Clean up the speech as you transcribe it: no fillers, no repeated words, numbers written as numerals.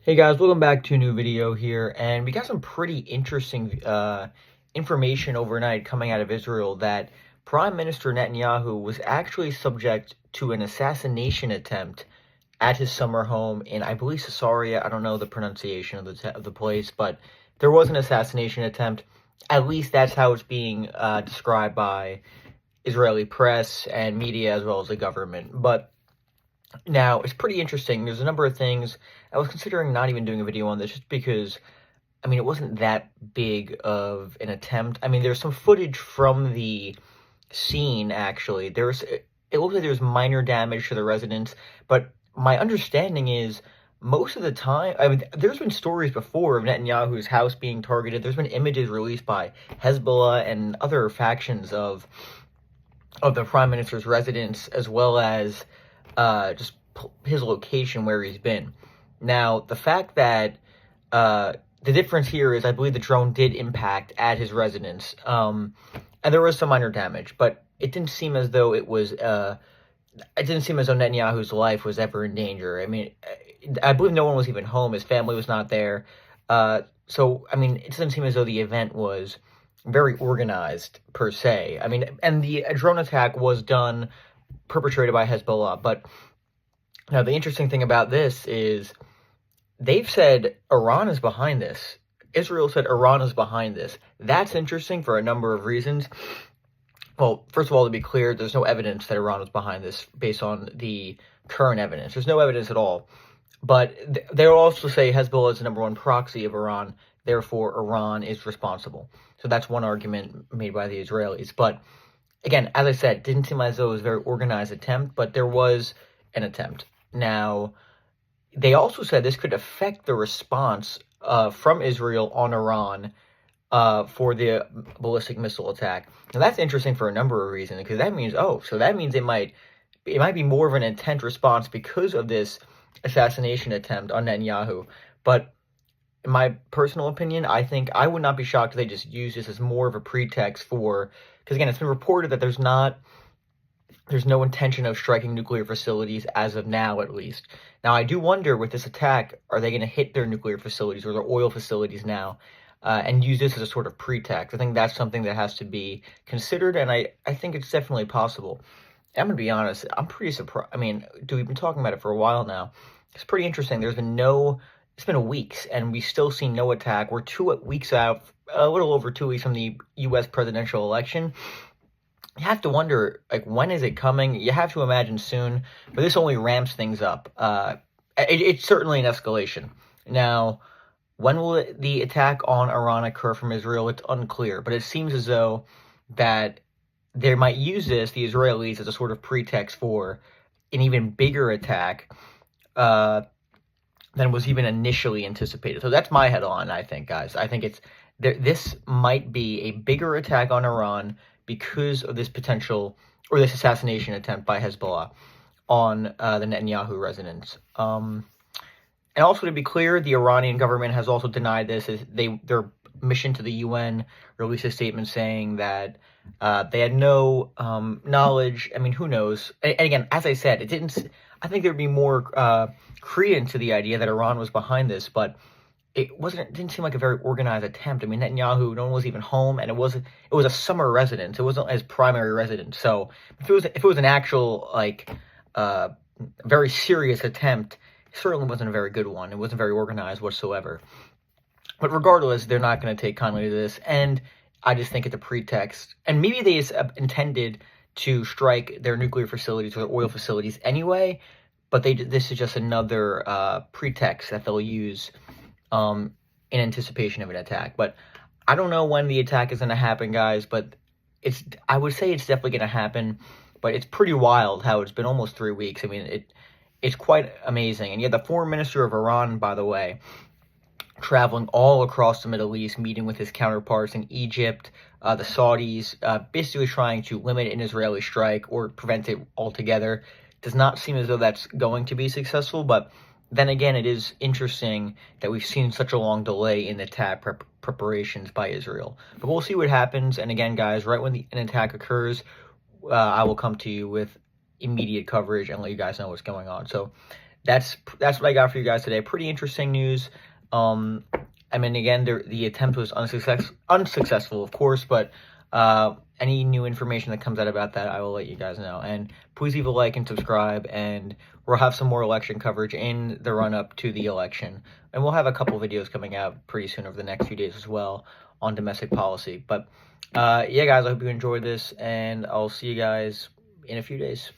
Hey guys, welcome back to a new video here, and we got some pretty interesting information overnight coming out of Israel that Prime Minister Netanyahu was actually subject to an assassination attempt at his summer home in, I believe, Caesarea. I don't know the pronunciation of the place, but there was an assassination attempt. At least that's how it's being described by Israeli press and media as well as the government. But now, it's pretty interesting. There's a number of things. I was considering not even doing a video on this just because, I mean, it wasn't that big of an attempt. I mean, there's some footage from the scene, actually. It looks like there's minor damage to the residents, but my understanding is most of the time, I mean, there's been stories before of Netanyahu's house being targeted. There's been images released by Hezbollah and other factions of the prime minister's residence, as well as just his location where he's been. Now, the fact that the difference here is I believe the drone did impact at his residence, and there was some minor damage, but it didn't seem as though Netanyahu's life was ever in danger. I mean, I believe no one was even home. His family was not there. So, I mean, it doesn't seem as though the event was very organized, per se. I mean, and the drone attack was perpetrated by Hezbollah. But now the interesting thing about this is they've said Iran is behind this. Israel said Iran is behind this. That's interesting for a number of reasons. Well, first of all, to be clear, there's no evidence that Iran was behind this based on the current evidence. There's no evidence at all. But they'll also say Hezbollah is the number one proxy of Iran, therefore Iran is responsible. So that's one argument made by the Israelis. But again, as I said, it didn't seem as though it was a very organized attempt, but there was an attempt. Now, they also said this could affect the response from Israel on Iran for the ballistic missile attack. Now, that's interesting for a number of reasons, because that means, it might be more of an intense response because of this assassination attempt on Netanyahu. But in my personal opinion, I think I would not be shocked if they just use this as more of a pretext because again, it's been reported that there's no intention of striking nuclear facilities as of now, at least. Now, I do wonder with this attack, are they going to hit their nuclear facilities or their oil facilities now and use this as a sort of pretext? I think that's something that has to be considered, and I think it's definitely possible. I'm going to be honest, I'm pretty surprised. I mean, we've been talking about it for a while now. It's pretty interesting. It's been weeks, and we still see no attack. We're 2 weeks out, a little over 2 weeks from the U.S. presidential election. You have to wonder, like, when is it coming? You have to imagine soon, but this only ramps things up. It's certainly an escalation. Now, when will the attack on Iran occur from Israel? It's unclear, but it seems as though that they might use the Israelis, as a sort of pretext for an even bigger attack than was even initially anticipated. So that's my headline, I think, guys. I think this might be a bigger attack on Iran because of this this assassination attempt by Hezbollah on the Netanyahu residence. And also, to be clear, the Iranian government has also denied this. Their mission to the UN released a statement saying that they had no knowledge. I mean, who knows? And again, as I said, I think there'd be more credence to the idea that Iran was behind this, but it didn't seem like a very organized attempt. I mean, Netanyahu, no one was even home, and it was a summer residence. It wasn't his primary residence. So if it was an actual very serious attempt, it certainly wasn't a very good one. It wasn't very organized whatsoever. But regardless, they're not going to take kindly to this, and I just think it's a pretext. And maybe they intended to strike their nuclear facilities or their oil facilities anyway, but this is just another pretext that they'll use in anticipation of an attack. But I don't know when the attack is going to happen, guys, but I would say it's definitely going to happen, but it's pretty wild how it's been almost 3 weeks. I mean, it's quite amazing. And yeah, the foreign minister of Iran, by the way, traveling all across the Middle East, meeting with his counterparts in Egypt, the Saudis, basically trying to limit an Israeli strike or prevent it altogether. Does not seem as though that's going to be successful, but then again, it is interesting that we've seen such a long delay in the attack preparations by Israel. But we'll see what happens. And again, guys, right when an attack occurs, I will come to you with immediate coverage and let you guys know what's going on. So that's what I got for you guys today. Pretty interesting news. I mean, again, the attempt was unsuccessful, of course, but any new information that comes out about that, I will let you guys know. And please leave a like and subscribe, and we'll have some more election coverage in the run-up to the election. And we'll have a couple videos coming out pretty soon over the next few days as well on domestic policy. But yeah, guys, I hope you enjoyed this, and I'll see you guys in a few days.